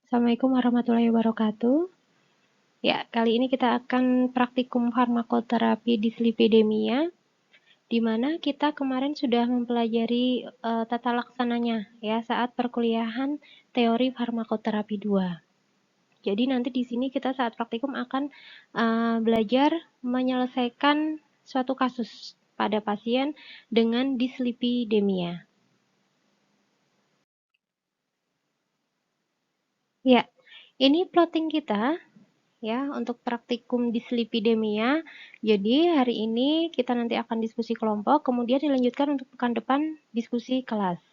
Assalamualaikum warahmatullahi wabarakatuh. Ya, kali ini kita akan praktikum farmakoterapi dislipidemia, di mana kita kemarin sudah mempelajari tata laksananya ya saat perkuliahan teori farmakoterapi 2. Jadi nanti di sini kita saat praktikum akan belajar menyelesaikan suatu kasus pada pasien dengan dislipidemia. Ya, ini plotting kita ya untuk praktikum dislipidemia. Jadi hari ini kita nanti akan diskusi kelompok, kemudian dilanjutkan untuk pekan depan diskusi kelas.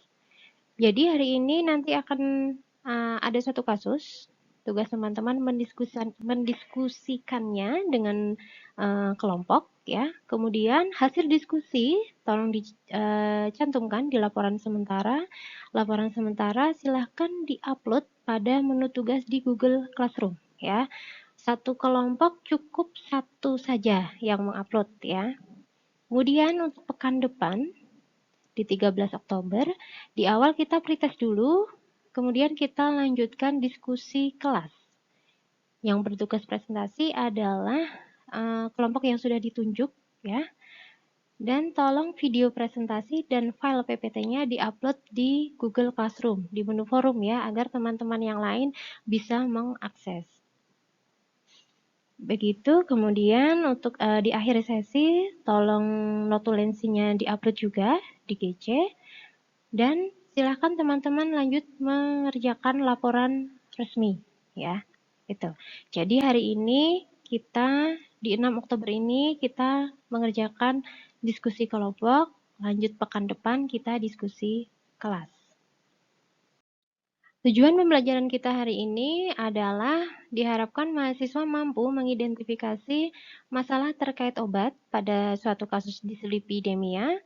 Jadi hari ini nanti akan ada satu kasus. Tugas teman-teman mendiskusikannya dengan kelompok ya. Kemudian hasil diskusi tolong dicantumkan di laporan sementara. Laporan sementara silahkan diupload pada menu tugas di Google Classroom ya. Satu kelompok cukup satu saja yang mengupload ya. Kemudian untuk pekan depan di 13 Oktober, di awal kita pretest dulu, kemudian kita lanjutkan diskusi kelas. Yang bertugas presentasi adalah kelompok yang sudah ditunjuk ya. Dan tolong video presentasi dan file PPT-nya diupload di Google Classroom, di menu forum ya, agar teman-teman yang lain bisa mengakses. Begitu, kemudian untuk di akhir sesi, tolong notulensinya diupload juga di GC. Dan silakan teman-teman lanjut mengerjakan laporan resmi ya. Itu. Jadi hari ini kita di 6 Oktober ini kita mengerjakan diskusi kelompok, lanjut pekan depan kita diskusi kelas. Tujuan pembelajaran kita hari ini adalah diharapkan mahasiswa mampu mengidentifikasi masalah terkait obat pada suatu kasus dislipidemia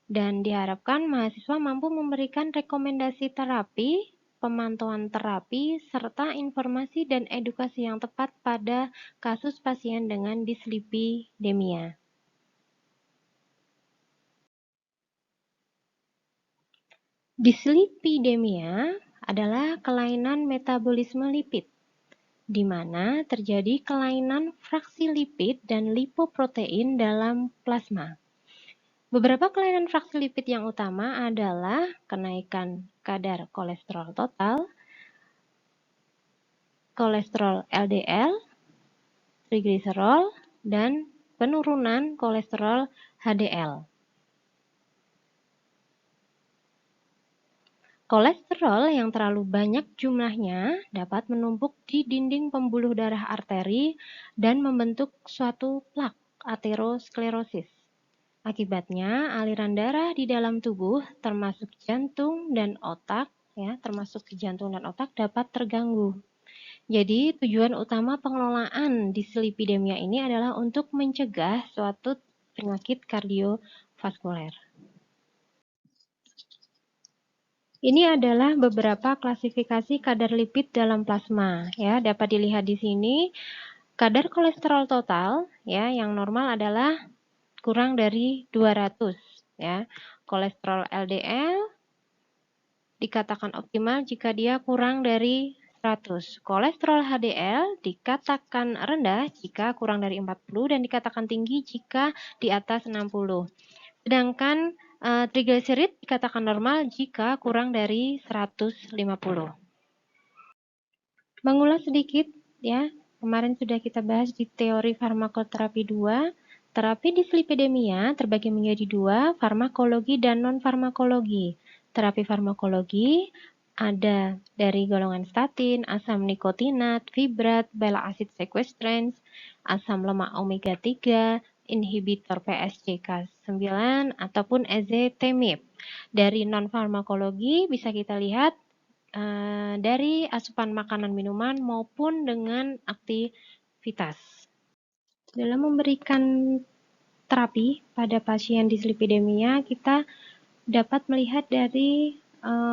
dan diharapkan mahasiswa mampu memberikan rekomendasi terapi, pemantauan terapi, serta informasi dan edukasi yang tepat pada kasus pasien dengan dislipidemia. Dislipidemia adalah kelainan metabolisme lipid, di mana terjadi kelainan fraksi lipid dan lipoprotein dalam plasma. Beberapa kelainan fraksi lipid yang utama adalah kenaikan kadar kolesterol total, kolesterol LDL, trigliserol, dan penurunan kolesterol HDL. Kolesterol yang terlalu banyak jumlahnya dapat menumpuk di dinding pembuluh darah arteri dan membentuk suatu plak aterosklerosis. Akibatnya, aliran darah di dalam tubuh termasuk jantung dan otak dapat terganggu. Jadi, tujuan utama pengelolaan dislipidemia ini adalah untuk mencegah suatu penyakit kardiovaskuler. Ini adalah beberapa klasifikasi kadar lipid dalam plasma ya, dapat dilihat di sini. Kadar kolesterol total ya yang normal adalah kurang dari 200 ya. Kolesterol LDL dikatakan optimal jika dia kurang dari 100. Kolesterol HDL dikatakan rendah jika kurang dari 40 dan dikatakan tinggi jika di atas 60. Sedangkan trigliserid dikatakan normal jika kurang dari 150. Mengulas sedikit ya, kemarin sudah kita bahas di teori farmakoterapi 2. Terapi dislipidemia terbagi menjadi 2, farmakologi dan non-farmakologi. Terapi farmakologi ada dari golongan statin, asam nikotinat, fibrat, bile acid sequestrans, asam lemak omega 3, inhibitor PSCK9 ataupun ezetimibe. Dari non-farmakologi bisa kita lihat dari asupan makanan minuman maupun dengan aktivitas. Dalam memberikan terapi pada pasien dislipidemia, kita dapat melihat dari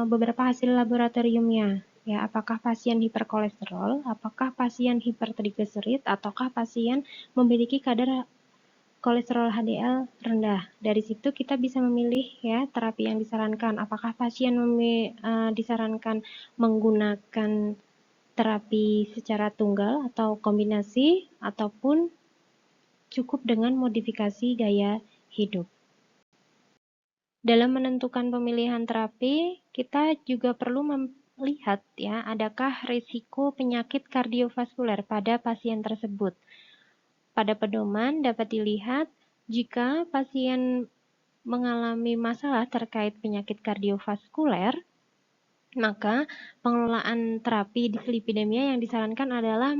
beberapa hasil laboratoriumnya. Ya, apakah pasien hiperkolesterol, apakah pasien hipertrigliserid, ataukah pasien memiliki kadar kolesterol HDL rendah. Dari situ kita bisa memilih ya terapi yang disarankan. Apakah pasien disarankan menggunakan terapi secara tunggal atau kombinasi, ataupun cukup dengan modifikasi gaya hidup. Dalam menentukan pemilihan terapi, kita juga perlu melihat ya, adakah risiko penyakit kardiovaskuler pada pasien tersebut. Pada pedoman dapat dilihat jika pasien mengalami masalah terkait penyakit kardiovaskuler, maka pengelolaan terapi dislipidemia yang disarankan adalah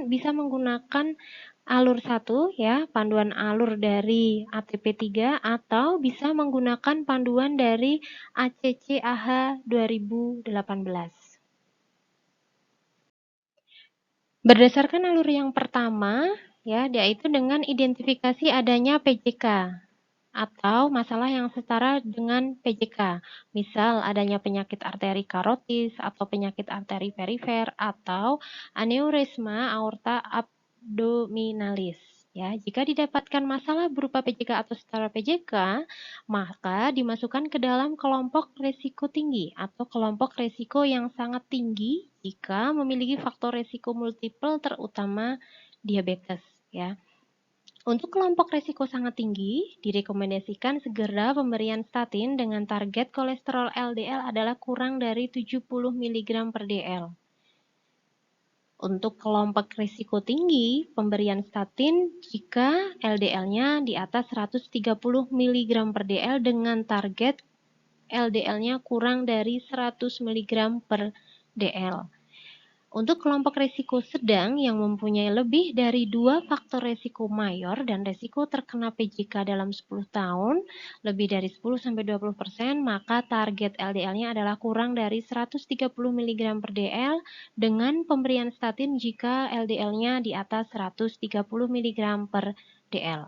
bisa menggunakan alur 1 ya, panduan alur dari ATP3 atau bisa menggunakan panduan dari ACC/AH 2018. Berdasarkan alur yang pertama ya, yaitu dengan identifikasi adanya PJK atau masalah yang setara dengan PJK. Misal adanya penyakit arteri karotis atau penyakit arteri perifer atau aneurisma aorta abdominalis. Ya, jika didapatkan masalah berupa PJK atau setara PJK, maka dimasukkan ke dalam kelompok risiko tinggi atau kelompok risiko yang sangat tinggi jika memiliki faktor risiko multiple terutama diabetes ya. Untuk kelompok risiko sangat tinggi, direkomendasikan segera pemberian statin dengan target kolesterol LDL adalah kurang dari 70 mg per dl. Untuk kelompok risiko tinggi, pemberian statin jika LDL-nya di atas 130 mg per dl dengan target LDL-nya kurang dari 100 mg per dl. Untuk kelompok risiko sedang yang mempunyai lebih dari 2 faktor risiko mayor dan risiko terkena PJK dalam 10 tahun, lebih dari 10-20%, maka target LDL-nya adalah kurang dari 130 mg per dl dengan pemberian statin jika LDL-nya di atas 130 mg per dl.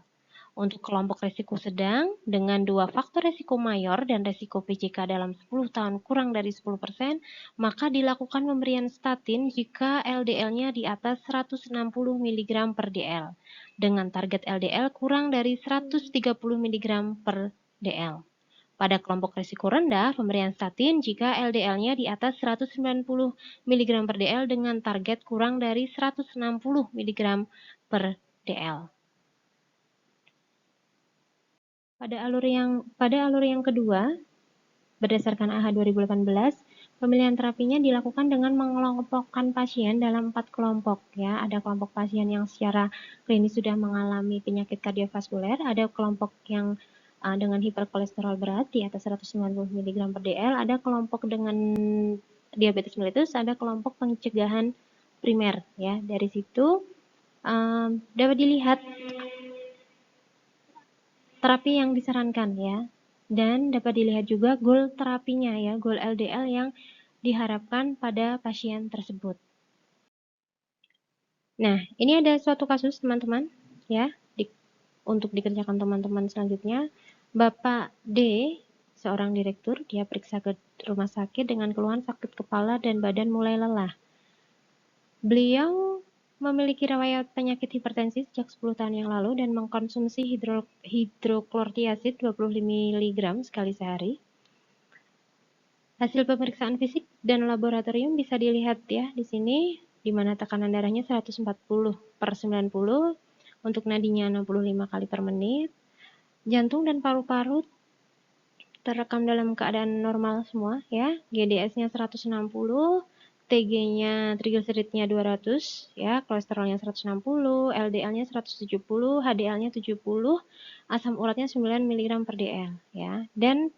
Untuk kelompok risiko sedang dengan 2 faktor risiko mayor dan risiko PJK dalam 10 tahun kurang dari 10%, maka dilakukan pemberian statin jika LDL-nya di atas 160 mg per dl dengan target LDL kurang dari 130 mg per dl. Pada kelompok risiko rendah, pemberian statin jika LDL-nya di atas 190 mg per dl dengan target kurang dari 160 mg per dl. Pada alur yang kedua, berdasarkan AH 2018, pemilihan terapinya dilakukan dengan mengelompokkan pasien dalam 4 kelompok ya. Ada kelompok pasien yang secara klinis sudah mengalami penyakit kardiovaskuler, ada kelompok yang dengan hiperkolesterol berat di atas 190 mg per dl, ada kelompok dengan diabetes mellitus, ada kelompok pencegahan primer ya. Dari situ dapat dilihat terapi yang disarankan ya, dan dapat dilihat juga goal terapinya ya, goal LDL yang diharapkan pada pasien tersebut. Nah, ini ada suatu kasus teman-teman ya, untuk dikerjakan teman-teman selanjutnya. Bapak D, seorang direktur, dia periksa ke rumah sakit dengan keluhan sakit kepala dan badan mulai lelah. Beliau memiliki riwayat penyakit hipertensi sejak 10 tahun yang lalu dan mengkonsumsi hidroklortiazid 25 mg sekali sehari. Hasil pemeriksaan fisik dan laboratorium bisa dilihat ya di sini, di mana tekanan darahnya 140/90, untuk nadinya 65 kali per menit. Jantung dan paru-paru terekam dalam keadaan normal semua ya. GDS-nya 160, TG-nya, triglyceridnya 200 ya, kolesterolnya 160, LDL-nya 170, HDL-nya 70, asam uratnya 9 mg per dl ya. Dan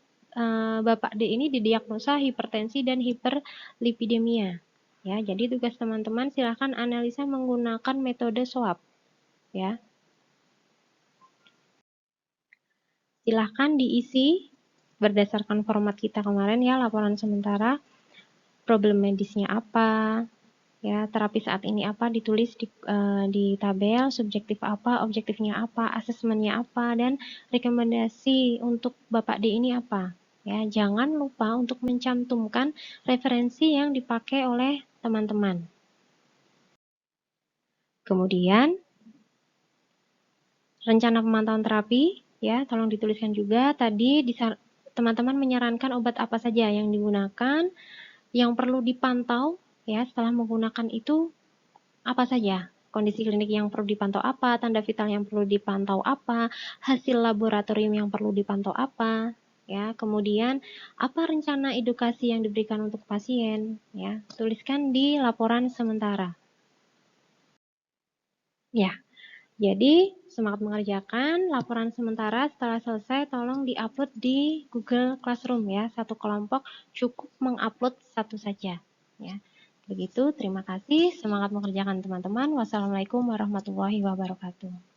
Bapak D ini didiagnosa hipertensi dan hiperlipidemia ya. Jadi tugas teman-teman silahkan analisa menggunakan metode swab ya. Silahkan diisi berdasarkan format kita kemarin ya, laporan sementara. Problem medisnya apa, ya, terapi saat ini apa, ditulis di tabel, subjektif apa, objektifnya apa, asesmennya apa, dan rekomendasi untuk Bapak D ini apa. Ya, jangan lupa untuk mencantumkan referensi yang dipakai oleh teman-teman. Kemudian, rencana pemantauan terapi, ya, tolong dituliskan juga. Tadi teman-teman menyarankan obat apa saja yang digunakan, yang perlu dipantau ya setelah menggunakan itu apa saja? Kondisi klinik yang perlu dipantau apa, tanda vital yang perlu dipantau apa, hasil laboratorium yang perlu dipantau apa, ya. Kemudian apa rencana edukasi yang diberikan untuk pasien, ya. Tuliskan di laporan sementara. Ya. Jadi, semangat mengerjakan laporan sementara. Setelah selesai tolong di-upload di Google Classroom ya. Satu kelompok cukup mengupload satu saja, ya. Begitu, terima kasih. Semangat mengerjakan teman-teman. Wassalamualaikum warahmatullahi wabarakatuh.